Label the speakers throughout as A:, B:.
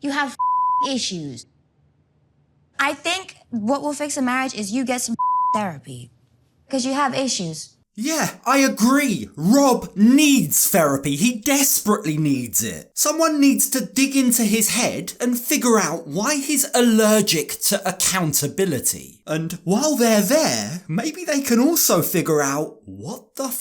A: You have issues. I think what will fix a marriage is you get some therapy. Because you have issues.
B: Yeah, I agree. Rob needs therapy. He desperately needs it. Someone needs to dig into his head and figure out why he's allergic to accountability. And while they're there, maybe they can also figure out what the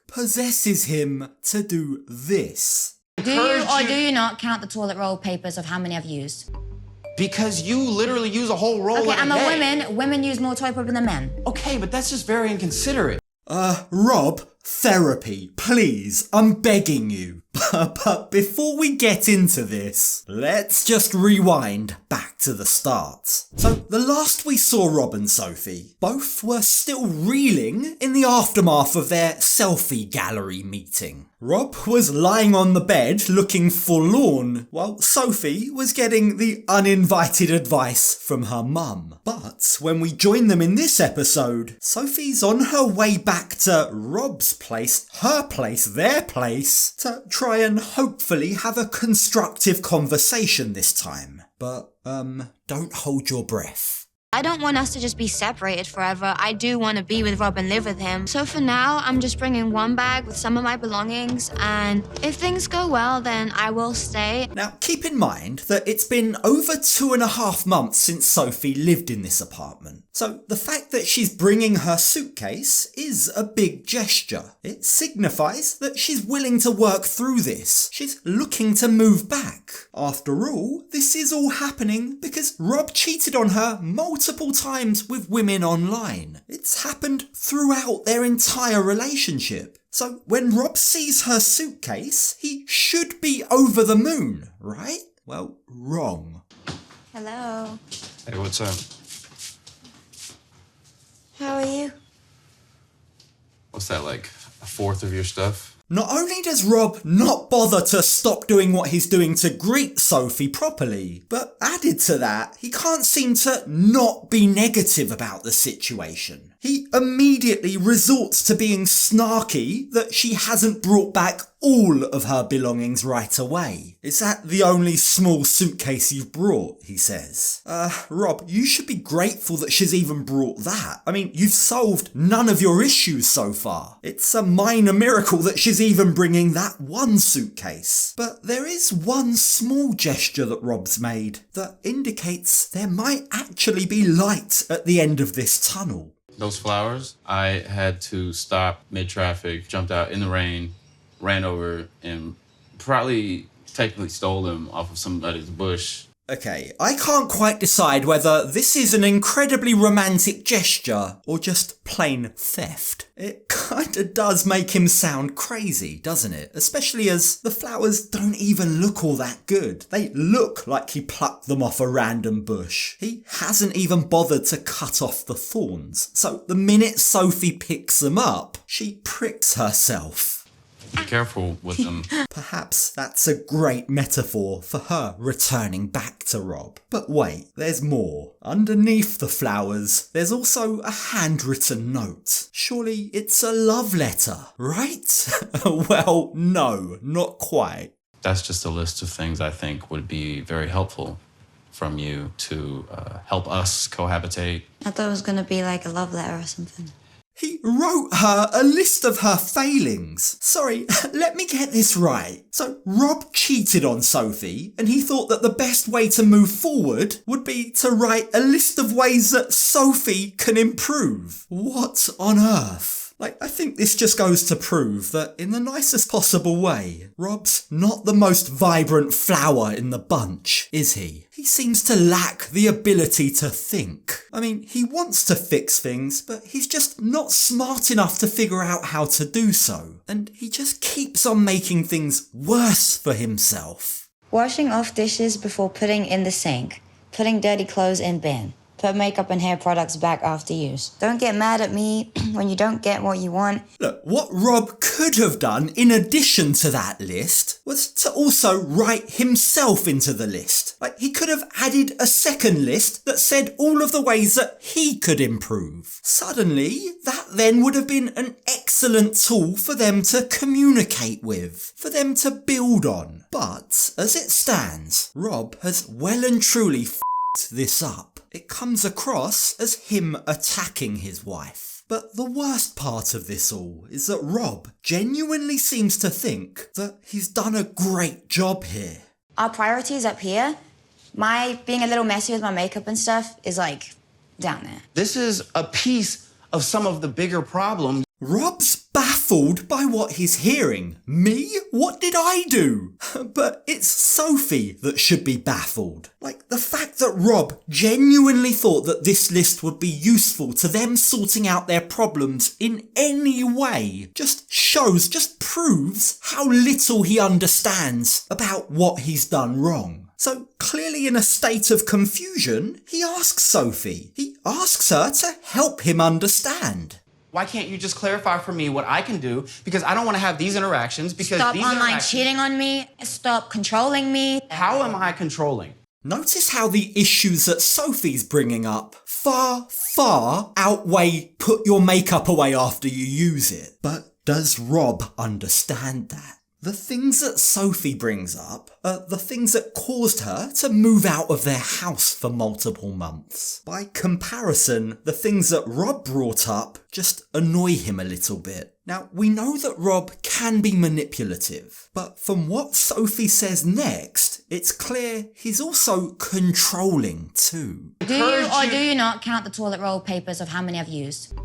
B: possesses him to do this.
A: Do you or do you not count the toilet roll papers of how many I've used?
C: Because you literally use a whole roll
A: Okay,
C: every day.
A: women. Women use more toilet paper than men.
C: Okay, but that's just very inconsiderate.
B: Rob, therapy, please, I'm begging you. But before we get into this, let's just rewind back to the start. So the last we saw Rob and Sophie, both were still reeling in the aftermath of their selfie gallery meeting. Rob was lying on the bed looking forlorn, while Sophie was getting the uninvited advice from her mum. But when we join them in this episode, Sophie's on her way back to Rob's place, her place, their place, to try and hopefully have a constructive conversation this time. But, don't hold your breath.
A: I don't want us to just be separated forever. I do want to be with Rob and live with him. So for now, I'm just bringing one bag with some of my belongings, and if things go well, then I will stay.
B: Now, keep in mind that it's been over 2.5 months since Sophie lived in this apartment. So the fact that she's bringing her suitcase is a big gesture. It signifies that she's willing to work through this. She's looking to move back. After all, this is all happening because Rob cheated on her multiple times with women online. It's happened throughout their entire relationship. So when Rob sees her suitcase, he should be over the moon, right? Well, wrong.
A: Hello.
C: Hey, what's up?
A: How are you?
C: What's that, like a fourth of your stuff?
B: Not only does Rob not bother to stop doing what he's doing to greet Sophie properly, but added to that, he can't seem to not be negative about the situation. He immediately resorts to being snarky that she hasn't brought back all of her belongings right away. Is that the only small suitcase you've brought? He says. Rob, you should be grateful that she's even brought that. I mean, you've solved none of your issues so far. It's a minor miracle that she's even bringing that one suitcase. But there is one small gesture that Rob's made that indicates there might actually be light at the end of this tunnel.
D: Those flowers, I had to stop mid-traffic, jumped out in the rain, ran over, and probably technically stole them off of somebody's bush.
B: Okay, I can't quite decide whether this is an incredibly romantic gesture or just plain theft. It kinda does make him sound crazy, doesn't it? Especially as the flowers don't even look all that good. They look like he plucked them off a random bush. He hasn't even bothered to cut off the thorns. So the minute Sophie picks them up, she pricks herself.
D: Be careful with them.
B: Perhaps that's a great metaphor for her returning back to Rob. But wait, there's more. Underneath the flowers, there's also a handwritten note. Surely it's a love letter, right? Well, no, not quite.
D: That's just a list of things I think would be very helpful from you to help us cohabitate.
A: I thought it was going to be like a love letter or something.
B: He wrote her a list of her failings. Sorry, let me get this right. So Rob cheated on Sophie, and he thought that the best way to move forward would be to write a list of ways that Sophie can improve. What on earth? I think this just goes to prove that in the nicest possible way, Rob's not the most vibrant flower in the bunch, is he? He seems to lack the ability to think. I mean, he wants to fix things, but he's just not smart enough to figure out how to do so. And he just keeps on making things worse for himself.
A: Washing off dishes before putting in the sink. Putting dirty clothes in bin. Put makeup and hair products back after use. Don't get mad at me when you don't get what you want.
B: Look, what Rob could have done in addition to that list was to also write himself into the list. Like, he could have added a second list that said all of the ways that he could improve. Suddenly, that then would have been an excellent tool for them to communicate with, for them to build on. But, as it stands, Rob has well and truly f***ed this up. It comes across as him attacking his wife. But the worst part of this all is that Rob genuinely seems to think that he's done a great job here.
A: Our priorities up here, my being a little messy with my makeup and stuff is like down there.
E: This is a piece of some of the bigger problem.
B: Rob's baffled by what he's hearing. Me? What did I do? But it's Sophie that should be baffled. Like, the fact that Rob genuinely thought that this list would be useful to them sorting out their problems in any way just proves how little he understands about what he's done wrong. So, clearly in a state of confusion, he asks Sophie. He asks her to help him understand.
E: Why can't you just clarify for me what I can do? Because I don't want to have these interactions because
A: Stop
E: these
A: online
E: interactions...
A: cheating on me. Stop controlling me.
E: How am I controlling?
B: Notice how the issues that Sophie's bringing up far, far outweigh put your makeup away after you use it. But does Rob understand that? The things that Sophie brings up are the things that caused her to move out of their house for multiple months. By comparison, the things that Rob brought up just annoy him a little bit. Now, we know that Rob can be manipulative, but from what Sophie says next, it's clear he's also controlling too.
A: Do you or do you not count the toilet roll papers of how many I've used?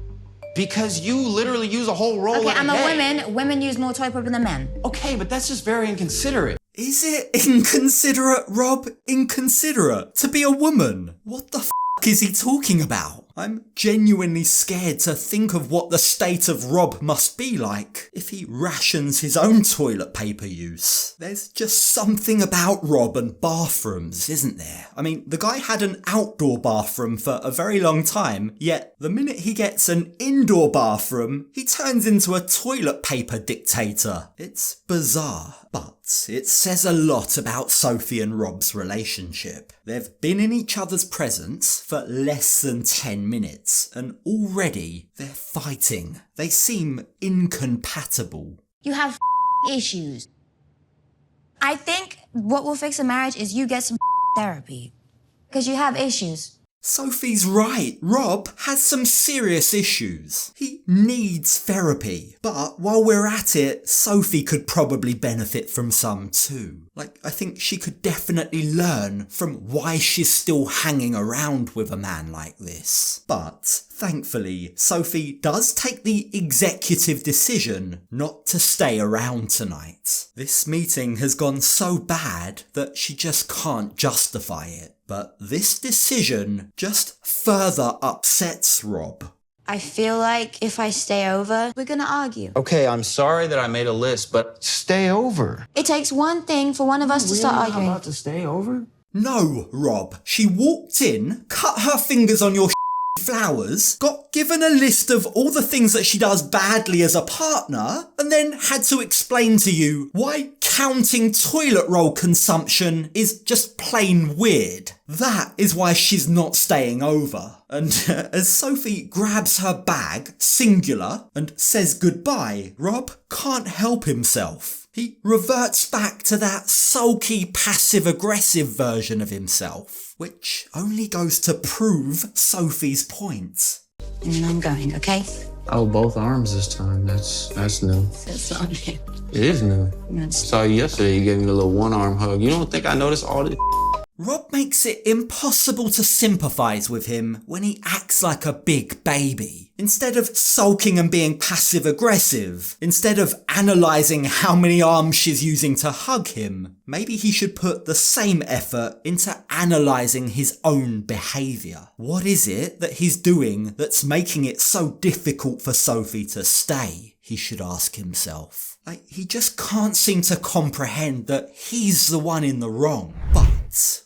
E: Because you literally use a whole roll
A: Okay,
E: every
A: I'm a
E: day.
A: woman. Women use more toilet paper than men.
E: Okay, but that's just very inconsiderate.
B: Is it inconsiderate, Rob? Inconsiderate? To be a woman? What the f*** is he talking about? I'm genuinely scared to think of what the state of Rob must be like if he rations his own toilet paper use. There's just something about Rob and bathrooms, isn't there? I mean, the guy had an outdoor bathroom for a very long time, yet the minute he gets an indoor bathroom, he turns into a toilet paper dictator. It's bizarre, but it says a lot about Sophie and Rob's relationship. They've been in each other's presence for less than 10 minutes, and already they're fighting. They seem incompatible.
A: You have issues. I think what will fix a marriage is you get some therapy. Because you have issues.
B: Sophie's right. Rob has some serious issues. He needs therapy. But while we're at it, Sophie could probably benefit from some too. Like, I think she could definitely learn from why she's still hanging around with a man like this. But, thankfully, Sophie does take the executive decision not to stay around tonight. This meeting has gone so bad that she just can't justify it. But this decision just further upsets Rob.
A: I feel like if I stay over, we're gonna argue.
E: Okay, I'm sorry that I made a list, but stay over.
A: It takes one thing for one of us to start arguing.
E: About to stay over?
B: No, Rob. She walked in, cut her fingers on your flowers, got given a list of all the things that she does badly as a partner, and then had to explain to you why counting toilet roll consumption is just plain weird. That is why she's not staying over. And as Sophie grabs her bag, singular, and says goodbye, Rob can't help himself. He reverts back to that sulky, passive-aggressive version of himself, which only goes to prove Sophie's point.
A: And I'm going, okay?
E: Oh, both arms this time. That's new.
A: It's not new.
E: It is new.
A: It's...
E: Saw you yesterday. You gave me a little one-arm hug. You don't think I noticed all this?
B: Rob makes it impossible to sympathise with him when he acts like a big baby. Instead of sulking and being passive-aggressive, instead of analysing how many arms she's using to hug him, maybe he should put the same effort into analysing his own behaviour. What is it that he's doing that's making it so difficult for Sophie to stay? He should ask himself. Like, he just can't seem to comprehend that he's the one in the wrong. But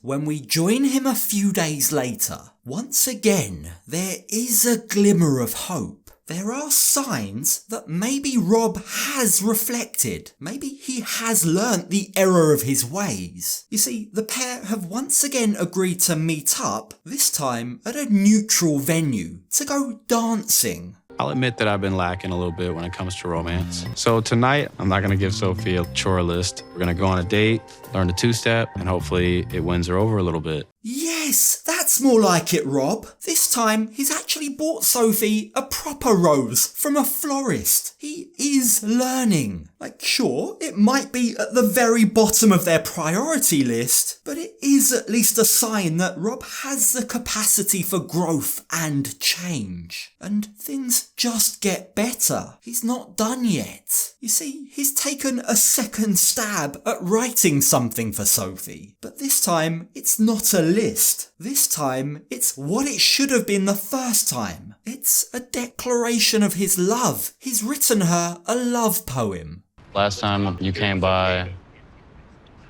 B: when we join him a few days later, once again, there is a glimmer of hope. there are signs that maybe Rob has reflected. Maybe he has learnt the error of his ways. You see, the pair have once again agreed to meet up, this time at a neutral venue, to go dancing.
F: I'll admit that I've been lacking a little bit when it comes to romance. So tonight, I'm not gonna give Sophie a chore list. We're gonna go on a date, learn the two-step, and hopefully it wins her over a little bit.
B: Yes, that's more like it, Rob. This time, he's actually bought Sophie a proper rose from a florist. He is learning. Like, sure, it might be at the very bottom of their priority list, but it is at least a sign that Rob has the capacity for growth and change. And things just get better. He's not done yet. You see, he's taken a second stab at writing something for Sophie, but this time, it's not a list. This time, it's what it should have been the first time. It's a declaration of his love. He's written her a love poem.
F: Last time you came by,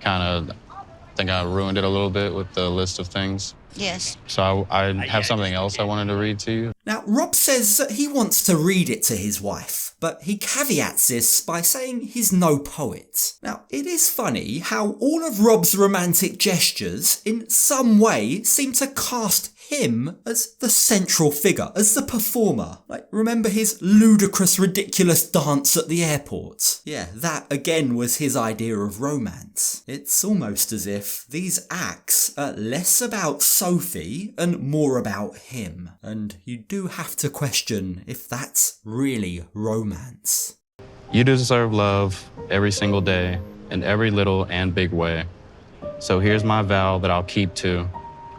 F: think I ruined it a little bit with the list of things.
A: Yes.
F: So I have something else I wanted to read to you.
B: Now, Rob says that he wants to read it to his wife, but he caveats this by saying he's no poet. Now, it is funny how all of Rob's romantic gestures in some way seem to cast him as the central figure, as the performer. Like, remember his ludicrous, ridiculous dance at the airport? Yeah, that again was his idea of romance. It's almost as if these acts are less about Sophie and more about him. And you do have to question if that's really romance.
F: You deserve love every single day in every little and big way. So here's my vow that I'll keep to.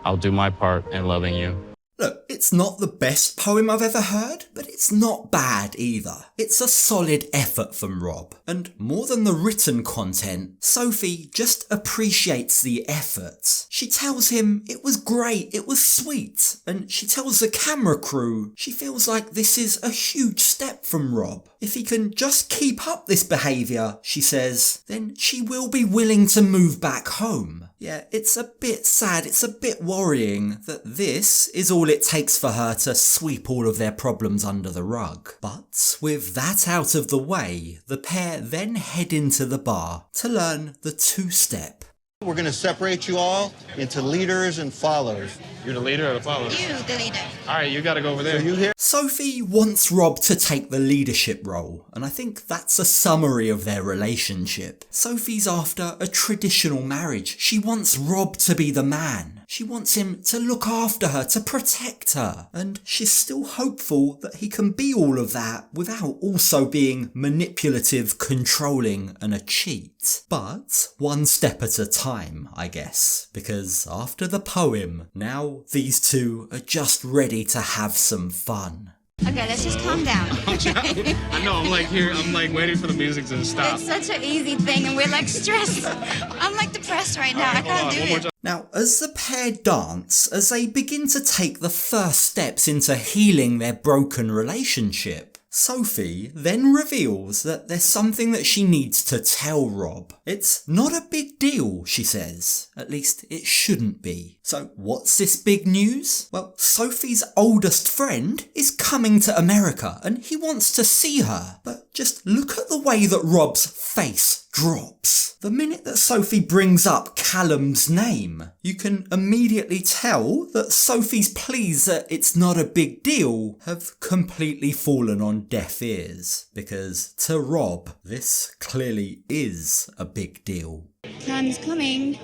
F: I'll do my part in loving you.
B: Look, it's not the best poem I've ever heard, but it's not bad either. It's a solid effort from Rob. And more than the written content, Sophie just appreciates the effort. She tells him it was great, it was sweet. And she tells the camera crew she feels like this is a huge step from Rob. If he can just keep up this behaviour, she says, then she will be willing to move back home. Yeah, it's a bit sad, it's a bit worrying that this is all it takes for her to sweep all of their problems under the rug. But with that out of the way, the pair then head into the bar to learn the two-step.
G: We're going to separate you all into leaders and followers.
F: You're the leader or the follower?
A: You, the leader.
F: All right, you gotta go over there.
G: So you here?
B: Sophie wants Rob to take the leadership role, and I think that's a summary of their relationship. Sophie's after a traditional marriage. She wants Rob to be the man. She wants him to look after her, to protect her. And she's still hopeful that he can be all of that without also being manipulative, controlling, and a cheat. But one step at a time, I guess. Because after the poem, now these two are just ready to have some fun.
A: Okay, let's just calm down.
F: I know, I'm like waiting for the music to stop.
A: It's such an easy thing and we're like stressed. I'm like depressed right now. I can't do it.
B: Now, as the pair dance, as they begin to take the first steps into healing their broken relationship, Sophie then reveals that there's something that she needs to tell Rob. It's not a big deal, she says. At least it shouldn't be. So what's this big news? Well, Sophie's oldest friend is coming to America and he wants to see her. But just look at the way that Rob's face drops. The minute that Sophie brings up Callum's name, you can immediately tell that Sophie's pleas that it's not a big deal have completely fallen on deaf ears. Because to Rob, this clearly is a big deal.
A: Callum is coming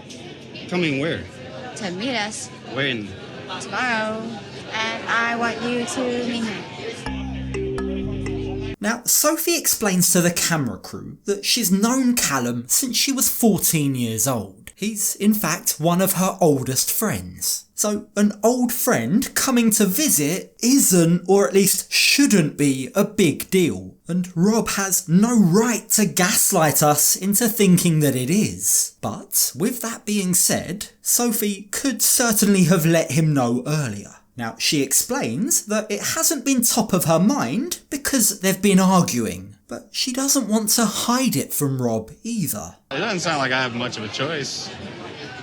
F: Coming where?
A: to meet us
F: When?
A: tomorrow, and I want you to meet him.
B: Now, Sophie explains to the camera crew that she's known Callum since she was 14 years old. He's, in fact, one of her oldest friends. So, an old friend coming to visit isn't, or at least shouldn't be, a big deal. And Rob has no right to gaslight us into thinking that it is. But, with that being said, Sophie could certainly have let him know earlier. Now, she explains that it hasn't been top of her mind because they've been arguing, but she doesn't want to hide it from Rob either.
F: It doesn't sound like I have much of a choice.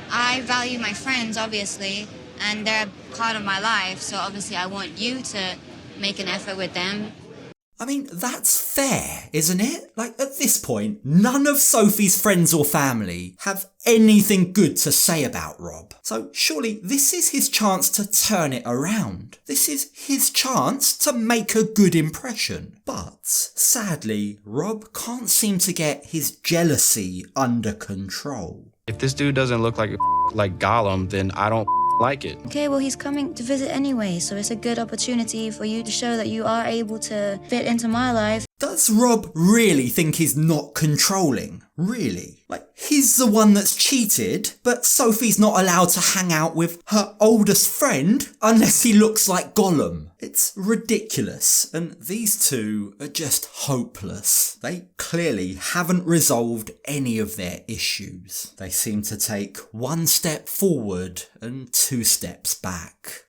A: I value my friends, obviously, and they're part of my life, so obviously I want you to make an effort with them.
B: I mean, that's fair, isn't it? Like, at this point, none of Sophie's friends or family have anything good to say about Rob. So surely this is his chance to turn it around. This is his chance to make a good impression. But sadly, Rob can't seem to get his jealousy under control.
F: If this dude doesn't look like Gollum, then I don't like it.
H: Okay, well, he's coming to visit anyway, so it's a good opportunity for you to show that you are able to fit into my life.
B: Does Rob really think he's not controlling? Really? Like, he's the one that's cheated, but Sophie's not allowed to hang out with her oldest friend unless he looks like Gollum. It's ridiculous, and these two are just hopeless. They clearly haven't resolved any of their issues. They seem to take one step forward and two steps back.